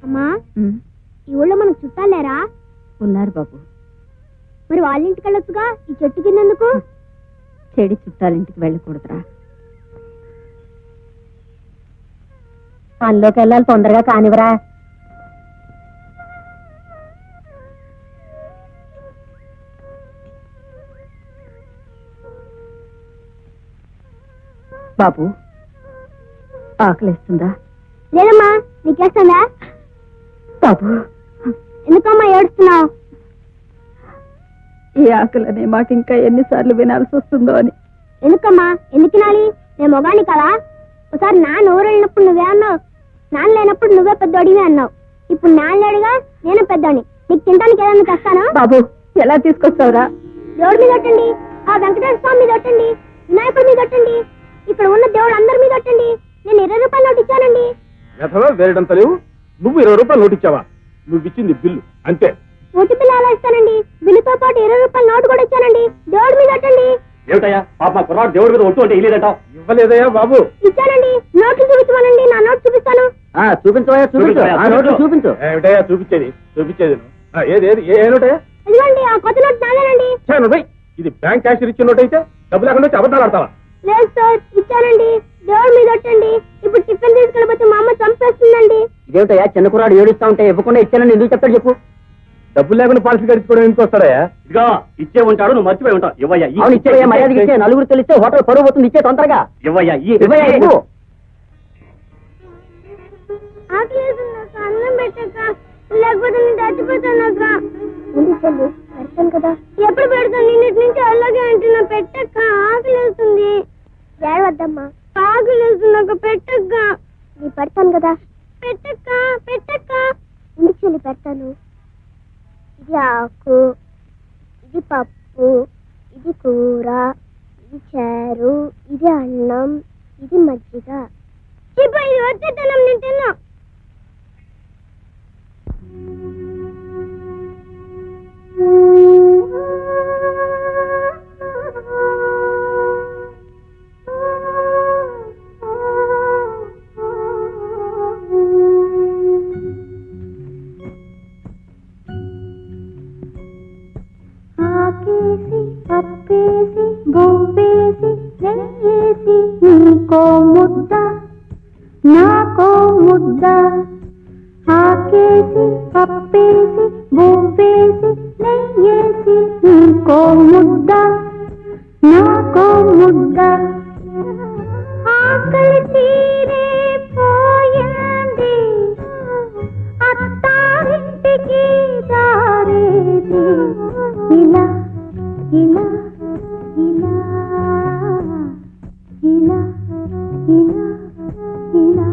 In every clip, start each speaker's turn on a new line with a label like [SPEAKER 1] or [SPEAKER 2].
[SPEAKER 1] అమ్మా, ఈ ఊళ్ళో మనకు చుట్టాలేరా?
[SPEAKER 2] ఉన్నారు బాబు.
[SPEAKER 1] మరి వాళ్ళ ఇంటికి వెళ్ళొచ్చుగా, ఈ చెట్టు కిందెందుకు?
[SPEAKER 2] చెడి చుట్టాలింటికి వెళ్ళకూడదురా. పనిలోకి వెళ్ళాలి, తొందరగా కానివరా. బాబు, ఆకలిస్తుందా?
[SPEAKER 1] లేదమ్మా, నీకేస్తుందా?
[SPEAKER 2] బాబు,
[SPEAKER 1] ఎందుకమ్మా ఏడుస్తున్నావు?
[SPEAKER 2] ఈ ఆకలి అనే మాట ఇంకా ఎన్నిసార్లు వినాల్సి వస్తుందో అని.
[SPEAKER 1] ఎందుకమ్మా, ఎందుకు తినాలి? నేను మొగాని కదా. ఒకసారి నాన్న ఊరు వెళ్ళినప్పుడు నువ్వే అన్నావు, నాన్న లేనప్పుడు నువ్వే పెద్దోడివే అన్నావు. ఇప్పుడు నాన్న లేడుగా, నేను పెద్దోడిని. నీకు తినడానికి ఏదన్నా తెస్తాను.
[SPEAKER 2] బాబు, ఎలా తీసుకొస్తావురా?
[SPEAKER 1] దేవుడి మీద కొట్టండి, ఆ వెంకటేశ్వర స్వామి మీద కొట్టండి, వినాయకుడి మీద కొట్టండి, ఇక్కడ ఉన్న దేవుడు అందరి మీద కొట్టండి. నేను 20 రూపాయలు నోటు ఇచ్చానండి.
[SPEAKER 3] వేరేటంత లేవు. నువ్వు 20 రూపాయలు నోటు ఇచ్చావా? నువ్వు ఇచ్చింది బిల్లు అంతే.
[SPEAKER 1] నోటు బిల్లు అలా ఇస్తానండి, బిల్లుతో పాటు 20 రూపాయలు నోటు కూడా ఇచ్చానండి. దేవుడి మీద కొట్టండి.
[SPEAKER 3] ఏమిటయ్యా పాప కుర్రాడు దేవుడి మీద ఒట్టు అంటే ఇల్లేదంటావు? ఇవ్వలేదయ్యా బాబు.
[SPEAKER 1] ఇచ్చానండి, నోట్లు చూపించమనండి, నా నోటు చూపిస్తాను.
[SPEAKER 3] చూపించు. ఏమిటయ్యా చూపించేది? చూపించేది ఏది ఏది ఏ నోటయ్యా?
[SPEAKER 1] ఇదిగోండి, ఆ కొత్త నోటు నాదేనండి.
[SPEAKER 3] ఇది బ్యాంక్ క్యాషియర్ ఇచ్చిన నోట్ అయితే డబ్బు లేకుండా వచ్చి అబద్ధాలు ఆడతావా?
[SPEAKER 1] లేదు సార్, ఇచ్చానండి. దేవుడి మీద కొట్టండి. ఇప్పుడు టిఫిన్ తీసుకెళ్ళిపోతే మా అమ్మ చంపేస్తుందండి.
[SPEAKER 3] ఇదేమిటయ్యా చిన్న కుర్రాడు ఏడుస్తా ఉంటే ఇవ్వకుండా ఇచ్చానని ఎందుకు చెప్తాడు చెప్పు? డబ్బులు లేకుండా పాలసీ గడిచుకోవడం ఎందుకు వస్తాడయ్యా? ఇదిగా ఇచ్చే ఉంటాడు, నువ్వు మర్చిపోయి ఉంటావు. ఇవ్వయ్యా, ఇచ్చేవయ్యా, మర్యాదకి ఇచ్చే. నలుగురు తెలిస్తే హోటల్ పరువు పోతుంది. ఇచ్చే తొందరగా ఇవ్వయ్యా.
[SPEAKER 1] ఆకలేదన్నాక అన్నం పెట్టక, లేకపోతే నేను చచ్చిపోతానక్క. పెడతాను కదా. ఎప్పుడు పెడతాను? నిన్నటి నుంచి అలాగే అంటున్నా. పెట్టక్క, ఆకలేస్తుంది. ఏడవద్దమ్మా, ఆకలేస్తున్నాక పెట్టక్క. నీ పెడతాను కదా. పెట్టక్క పెట్టక్క. ఇంటికి వెళ్ళి పెడతాను. ఇది ఆకు, ఇది పప్పు, ఇది కూర, ఇది చారు, ఇది అన్నం, ఇది మజ్జిగ. ఇప్పుడు ఇది వచ్చేతనం, నేను తిన్నా. ఆకేసి పప్పేసి బొబ్బేసి నెయ్యేసి నీకో ముద్ద నాకో ముద్ద. ఆకేసి పప్పేసి బొబ్బేసి నెయ్యేసి నీకో ముద్ద నాకో ముద్ద. ఆకలి తీరే పోయింది, అత్తారింటికి దారేది. ఇలా ఇలా ఇలా ఇలా ఇలా ఇలా.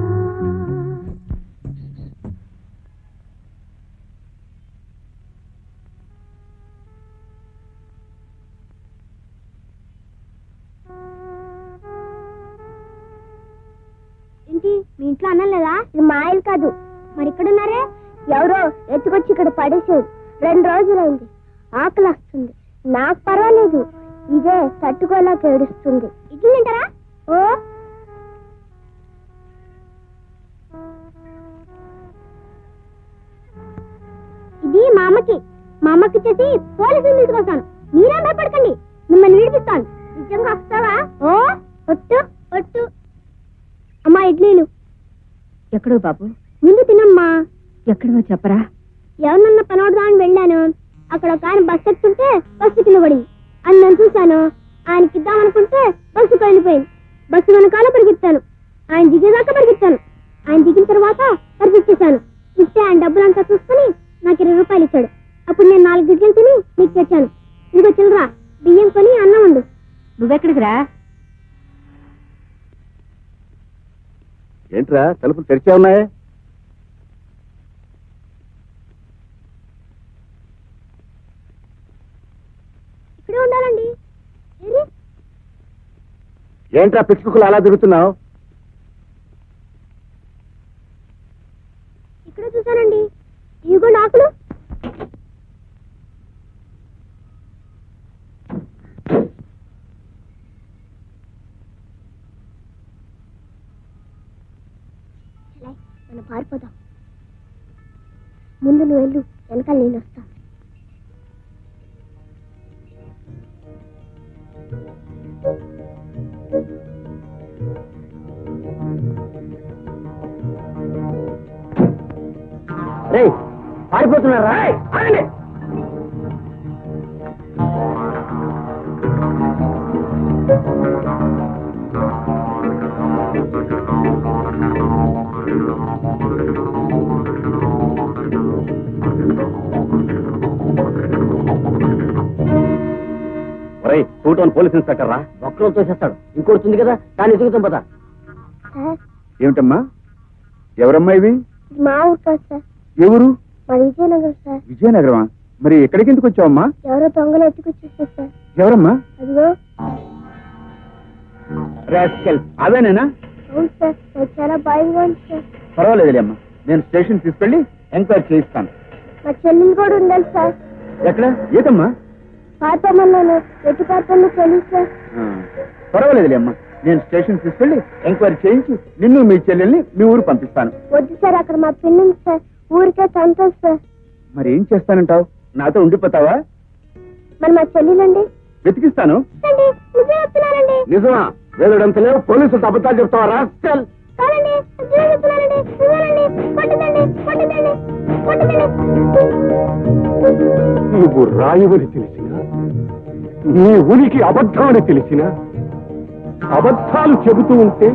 [SPEAKER 1] ఏంటి, మీ ఇంట్లో అన్నం లేదా? ఇది మా ఇల్లు కాదు. మరి ఇక్కడున్నారే? ఎవరో ఎత్తుకొచ్చి ఇక్కడ పడేసారు. 2 రోజులైంది. ఆకలి వస్తుంది. నాకు పర్వాలేదు, ఇదే తట్టుకోలేక ఏడుస్తుంది. ఇడ్లీ తింటారా? ఓ ఇది మా అమ్మకి. మా అమ్మకి చేసి పోలీసులు తీసుకొస్తాను. మీరే భయపడకండి, మిమ్మల్ని విడిపిస్తాను. నిజంగా వస్తావా? ఓ ఒట్టు ఒట్టు. అమ్మా, ఇడ్లీలు.
[SPEAKER 2] ఎక్కడో బాబు?
[SPEAKER 1] ముందు తినమ్మా.
[SPEAKER 2] ఎక్కడో చెప్పరా?
[SPEAKER 1] ఎవరినన్నా పనవడదా అని వెళ్ళాను. అక్కడ ఒక ఆయన బస్సు ఎక్కుతుంటే బస్సు కింద పడింది. అని నేను చూశాను. ఆయనకి ఇద్దామనుకుంటే బస్సు వెళ్ళిపోయింది. బస్సు వెనకాల పరిగెత్తాను. ఆయన దిగేదాకా పరిగెత్తాను. ఆయన దిగిన తర్వాత పరిగెత్తేశాను. ఇస్తే ఆయన డబ్బులంతా చూసుకుని నాకు 20 రూపాయలు ఇచ్చాడు. అప్పుడు నేను 4 ఇడ్లీలు తిని నీకు తెచ్చాను. ఇదిగో చిల్లరా, బియ్యం కొని అన్నం వండు.
[SPEAKER 2] నువ్వెక్కడికి రా?
[SPEAKER 3] ఏంట్రా తలుపులు తెరిచే ఉన్నాయే?
[SPEAKER 1] ఇక్కడే ఉండాలండి.
[SPEAKER 3] ఏంట్రా పిచ్చుకులు అలా తిరుగుతున్నావు?
[SPEAKER 1] ఇక్కడే చూశానండి. ఇదిగో ఆకులు. చలే మనం పారిపోదాం. ముందు నువ్వు వెళ్ళు, వెనకాల నేను వస్తా.
[SPEAKER 3] రే పారిపోతున్నారా? పోలీస్ ఇన్స్పెక్టర్ రా, ఒక్కరోజు తోసేస్తాడు. ఇంకోటి ఉంది కదా, దాన్ని ఎదుగుతాం పదా.
[SPEAKER 1] సార్,
[SPEAKER 4] ఏమిటమ్మా? ఎవరమ్మా ఇవి?
[SPEAKER 1] ఇది మా ఊరు కాదు సార్,
[SPEAKER 4] ఎవరు?
[SPEAKER 1] మా విజయనగరం సార్.
[SPEAKER 4] విజయనగరమా? మరి ఎక్కడికి ఎందుకు వచ్చావమ్మా?
[SPEAKER 1] ఎవరో దొంగలు ఎత్తుకొచ్చేసారు సార్.
[SPEAKER 4] ఎవరమ్మా?
[SPEAKER 1] అదిగో.
[SPEAKER 4] రాస్కెల్, అవేనేనా?
[SPEAKER 1] అవును సార్, నాకు చాలా భయంగా ఉంది సార్.
[SPEAKER 4] పర్వాలేదులే అమ్మా, నేను స్టేషన్ తీసుకెళ్లి ఎంక్వైరీ చేయిస్తాను.
[SPEAKER 1] మా చెల్లెలు కూడా ఉండాలి సార్.
[SPEAKER 4] ఎక్కడ? ఏదమ్మా?
[SPEAKER 1] పాతమ్మన్నాను, ఎటు పాతమ్మో తెలియదు సార్.
[SPEAKER 4] పర్వాలేదులే అమ్మా, నేను స్టేషన్ తీసుకెళ్లి ఎంక్వైరీ చేయించి నిన్ను మీ చెల్లెల్ని మీ ఊరు పంపిస్తాను.
[SPEAKER 1] వద్దు సార్, అక్కడ మా పిల్లి ఉంది సార్, ఊరికే తంతారు సార్.
[SPEAKER 4] మరి ఏం చేస్తానంటావు? నాతో ఉండిపోతావా?
[SPEAKER 1] మరి మా చెల్లెలండి?
[SPEAKER 4] వెతికిస్తాను.
[SPEAKER 1] అండి, నిజం చెప్తున్నానండి.
[SPEAKER 3] నిజమా? వేలుడంత లేవు, పోలీసులు అబద్ధాలు చెప్తావా రాస్కెల్?
[SPEAKER 1] కాదండి, నిజం చెప్తున్నానండి. నిజమేనండి. కొట్టదండి, కొట్టదండి, కొట్టదండి.
[SPEAKER 5] నువ్వు రాయవని తెలిసినా, నీ ఉనికి అబద్ధమని తెలిసినా, అబద్ధాలు చెబుతూ ఉంటే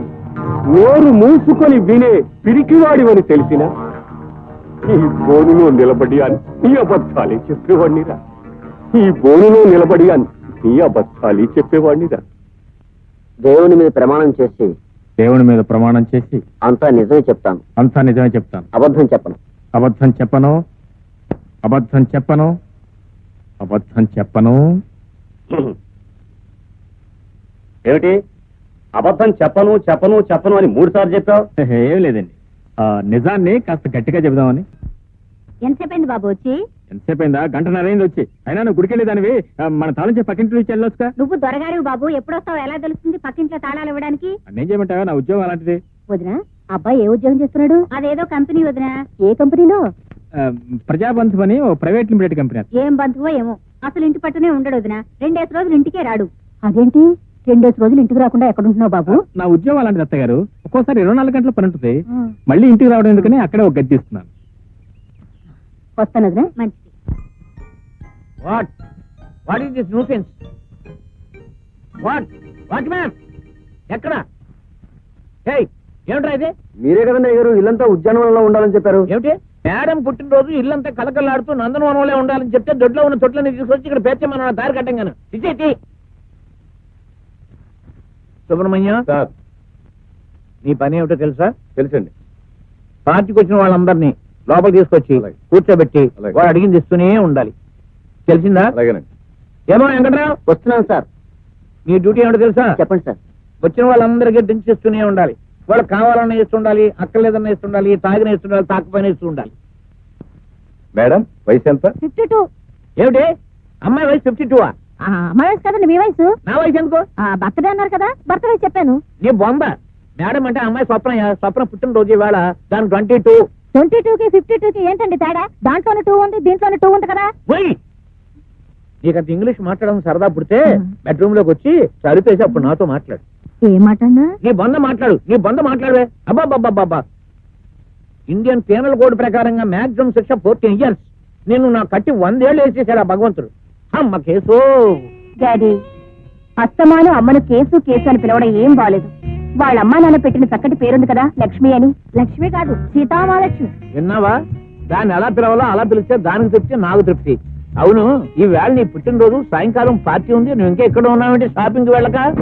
[SPEAKER 5] నోరు మూసుకొని వినే పిరికివాడివని తెలిసినా, ఈ బోనులో నిలబడి నీ అబద్ధాలే చెప్పేవాడినిరా. ఈ బోనులో నిలబడి నీ అబద్ధాలే చెప్పేవాడినిరా.
[SPEAKER 3] దేవుని మీద ప్రమాణం చేసి,
[SPEAKER 6] దేవుని మీద ప్రమాణం చేసి
[SPEAKER 3] అంతా నిజమే చెప్తాను.
[SPEAKER 6] అంతా నిజమే చెప్తాను.
[SPEAKER 3] అబద్ధం చెప్పను.
[SPEAKER 6] అబద్ధం చెప్పను. అబద్ధం చెప్పను. అబద్ధం చెప్పను.
[SPEAKER 3] ఏమిటి? అబద్ధం చెప్పను చెప్పను చెప్పను అని 3 సార్లు చెప్పావు.
[SPEAKER 6] ఏం లేదండి, నిజాన్ని కాస్త గట్టిగా చెబుదామని.
[SPEAKER 2] ఎంతసేపైంది బాబు వచ్చి?
[SPEAKER 6] ఎంతసేపు అయిందా? గంటన్నర అయింది వచ్చి. అయినా నువ్వు గుడికెళ్ళేదానివి, మన తాళం చెప్పి పక్కింటి నుంచి వెళ్ళొచ్చుగా.
[SPEAKER 2] నువ్వు దొరగారివి బాబు, ఎప్పుడొస్తావు ఎలా తెలుస్తుంది పక్కింట్లో తాళాలు ఇవ్వడానికి?
[SPEAKER 6] నేను చేయమంటావా? నా ఉద్యోగం అలాంటిది.
[SPEAKER 2] వదినా, అబ్బాయి ఏ ఉద్యోగం చేస్తున్నాడు? అదేదో కంపెనీ వదినా. ఏ కంపెనీలో?
[SPEAKER 6] ప్రజాబంధు అని ఓ ప్రైవేట్ లిమిటెడ్ కంపెనీ.
[SPEAKER 2] ఏం బంధువో ఏమో, అసలు ఇంటి పట్టునే ఉండడు వదినా. 2 రోజులు ఇంటికే రాడు. అదేంటి 2 రోజులు ఇంటికి రాకుండా ఎక్కడుంటున్నావు బాబు?
[SPEAKER 6] నా ఉద్యోగం అలాంటిది అత్తయ్య గారు. ఒక్కోసారి 24 గంటల పని ఉంటుంది. మళ్ళీ ఇంటికి రావడం ఎందుకని అక్కడే ఒక గది తీస్తున్నాను.
[SPEAKER 2] వస్తాను వదినా. మంచిది.
[SPEAKER 3] What is this nuisance? What man? ఎక్కడ? ఏమిట్రా ఇది? మీరే కదండి అయ్యారు ఇల్లంతా ఉద్యానవనంలో ఉండాలని చెప్పారు. ఏమిటి? మేడం పుట్టినరోజు ఇల్లంతా కలకలాడుతూ నందనవనంలో ఉండాలని చెప్తే దొడ్లో ఉన్న తొట్లని తీసుకొచ్చి ఇక్కడ పేర్చమన్న దారి కట్టంగాను. ఇచ్చేటి సుబ్రహ్మణ్యం
[SPEAKER 5] సార్,
[SPEAKER 3] నీ పని ఏమిటో తెలుసా?
[SPEAKER 5] తెలుసండి.
[SPEAKER 3] పార్టీకి వచ్చిన వాళ్ళందరినీ లోపల తీసుకొచ్చి
[SPEAKER 5] అలాగే.
[SPEAKER 3] కూర్చోబెట్టి
[SPEAKER 5] అలాగే.
[SPEAKER 3] వాడు అడిగింది ఇస్తూనే ఉండాలి. తెలిసిందా?
[SPEAKER 5] అలాగేనండి.
[SPEAKER 3] ఏమో వెంకటరావు?
[SPEAKER 4] వస్తున్నాను సార్.
[SPEAKER 3] నీ డ్యూటీ ఏమిటో తెలుసా?
[SPEAKER 4] చెప్పండి సార్.
[SPEAKER 3] వచ్చిన వాళ్ళందరికీ డ్రింక్స్ ఇస్తూనే ఉండాలి. వాళ్ళకి కావాలన్నా ఇస్తుండాలి, అక్కర్లేదన్నా ఇస్తుండాలి, తాగిన ఇస్తుండాలి, తాకపోయినా ఇస్తూ ఉండాలి.
[SPEAKER 5] మేడం, వయసు ఎంత?
[SPEAKER 2] 52.
[SPEAKER 3] ఏమిటి? అమ్మాయి వయసు 52?
[SPEAKER 2] అమ్మాయి వయసు కదండి, మీ వయసు.
[SPEAKER 3] నా వయసు ఎందుకు?
[SPEAKER 2] బర్త్డే అన్నారు కదా, బర్త్ వయసు చెప్పాను.
[SPEAKER 3] నీ బొంద. మేడం అంటే అమ్మాయి స్వప్న పుట్టినరోజు ఇవాళ, దానికి 22.
[SPEAKER 2] 22కి 52కి ఏంటండి తేడా? దాంట్లోనే 2 ఉంది, దీంట్లోనే 2 ఉంది కదా.
[SPEAKER 3] పోయి నీకు అంత ఇంగ్లీష్ మాట్లాడడం సరదా పుడితే బెడ్రూమ్ లోకి వచ్చి చదివేసి అప్పుడు నాతో మాట్లాడు.
[SPEAKER 2] ఏ మాటన్నా?
[SPEAKER 3] నీ బొంద మాట్లాడు, నీ బొంద మాట్లాడవే. అబ్బాబ్బాబ్బా, ఇండియన్ పీనల్ కోడ్ ప్రకారంగా మాక్సిమం శిక్ష 14 years. నేను నా కట్టి 100 ఏళ్ళు వేసేసాడు ఆ భగవంతుడు. అమ్మ కేసు.
[SPEAKER 2] డాడీ, అస్తమాను అమ్మను కేసు కేసు అని పిలవడం ఏం బాలేదు. వాళ్ళ అమ్మా నాన్న పెట్టిన చక్కటి పేరుంది కదా, లక్ష్మి అని. లక్ష్మి కాదు, సీతామహాలక్ష్మి.
[SPEAKER 3] విన్నావా? దాన్ని ఎలా పిలవాలో అలా పిలిస్తే దానికి తృప్తి, నాకు తృప్తి. అవును, ఈ వేళ నీ పుట్టినరోజు, సాయంకాలం పార్టీ ఉంది, నువ్వు ఇంకా ఎక్కడ ఉన్నావంటే షాపింగ్ వెళ్ళక